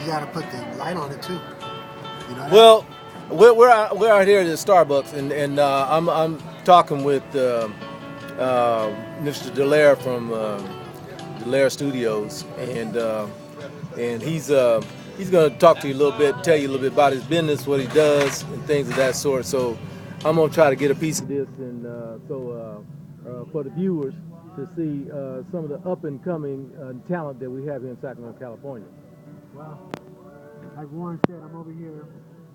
You got to put the light on it too. You know that? Well, we're out here at Starbucks, and I'm talking with Mr. DeLaire from DeLaire Studios, and he's going to talk to you a little bit, tell you a little bit about his business, what he does, and things of that sort. So I'm going to try to get a piece of this, and for the viewers to see some of the up and coming talent that we have here in Sacramento, California. Well, like Warren said, I'm over here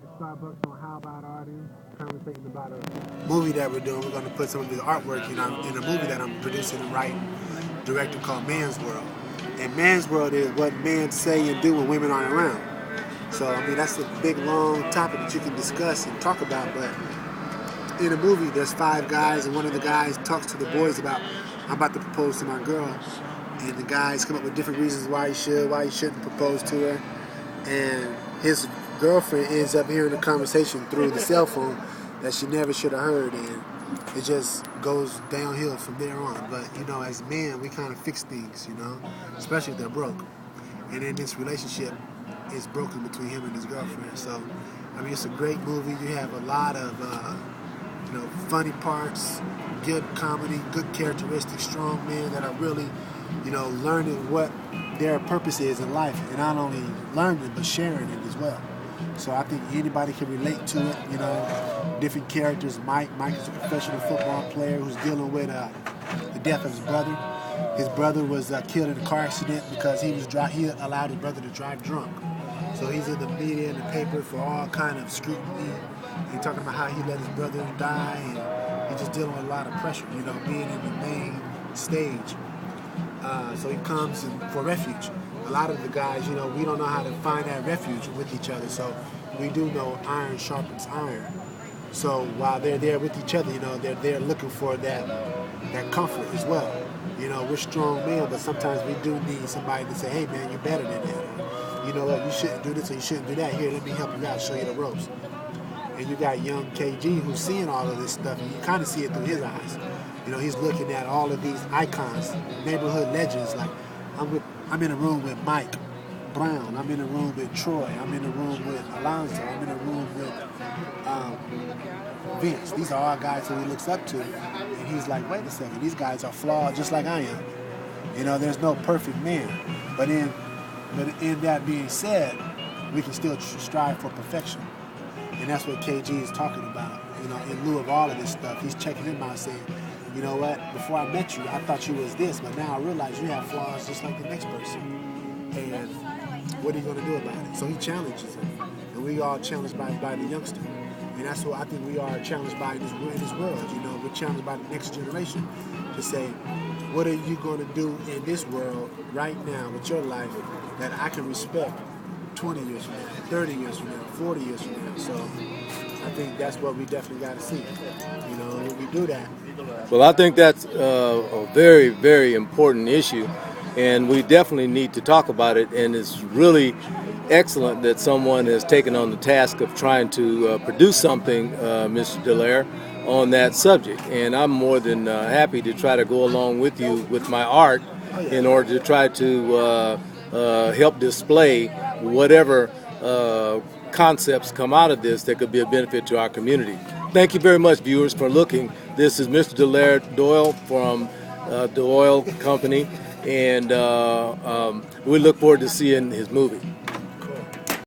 at Starbucks on How About Artists, conversating about a movie that we're doing. We're going to put some of the artwork in a movie that I'm producing and writing, directing, called Man's World. And Man's World is what men say and do when women aren't around. So, I mean, that's a big, long topic that you can discuss and talk about. But in a movie, there's 5 guys, and one of the guys talks to the boys about, I'm about to propose to my girl. And the guys come up with different reasons why he should, why he shouldn't propose to her. And his girlfriend ends up hearing the conversation through the cell phone that she never should have heard, and it just goes downhill from there on. But, you know, as men, we kind of fix things, you know, especially if they're broke. And then this relationship is broken between him and his girlfriend. So, I mean, it's a great movie. You have a lot of, funny parts, good comedy, good characteristics, strong men that are really, learning what their purpose is in life, and not only learning but sharing it as well. So I think anybody can relate to it. Different characters. Mike is a professional football player who's dealing with the death of his brother. His brother was killed in a car accident because he allowed his brother to drive drunk. So he's in the media and the paper for all kind of scrutiny. He's talking about how he let his brother die, and he's just dealing with a lot of pressure, being in the main stage. So he comes for refuge. A lot of the guys, we don't know how to find that refuge with each other. So we do know iron sharpens iron. So while they're there with each other, they're looking for that comfort as well. We're strong men, but sometimes we do need somebody to say, hey man, you're better than that. Or, you know what, you shouldn't do this or you shouldn't do that. Here, let me help you out, show you the ropes. And you got young KG who's seeing all of this stuff, and you kind of see it through his eyes. He's looking at all of these icons, neighborhood legends. Like, I'm in a room with Mike Brown. I'm in a room with Troy. I'm in a room with Alonzo. I'm in a room with Vince. These are all guys who he looks up to. And he's like, wait a second, these guys are flawed just like I am. There's no perfect man. But in that being said, we can still strive for perfection. And that's what KG is talking about. In lieu of all of this stuff, he's checking him out saying, you know what, before I met you, I thought you was this, but now I realize you have flaws just like the next person. And what are you going to do about it? So he challenges him. And we are challenged by the youngster. And that's what I think we are challenged by in this world. We're challenged by the next generation to say, what are you going to do in this world right now with your life that I can respect 20 years from now, 30 years from now, 40 years from now? So I think that's what we definitely got to see. When we do that. Well, I think that's a very, very important issue, and we definitely need to talk about it, and it's really excellent that someone has taken on the task of trying to produce something, Mr. DeLaire, on that subject. And I'm more than happy to try to go along with you with my art in order to try to help display whatever concepts come out of this that could be a benefit to our community. Thank you very much, viewers, for looking. This is Mr. DeLaire Doyle from the Oil Company, and we look forward to seeing his movie.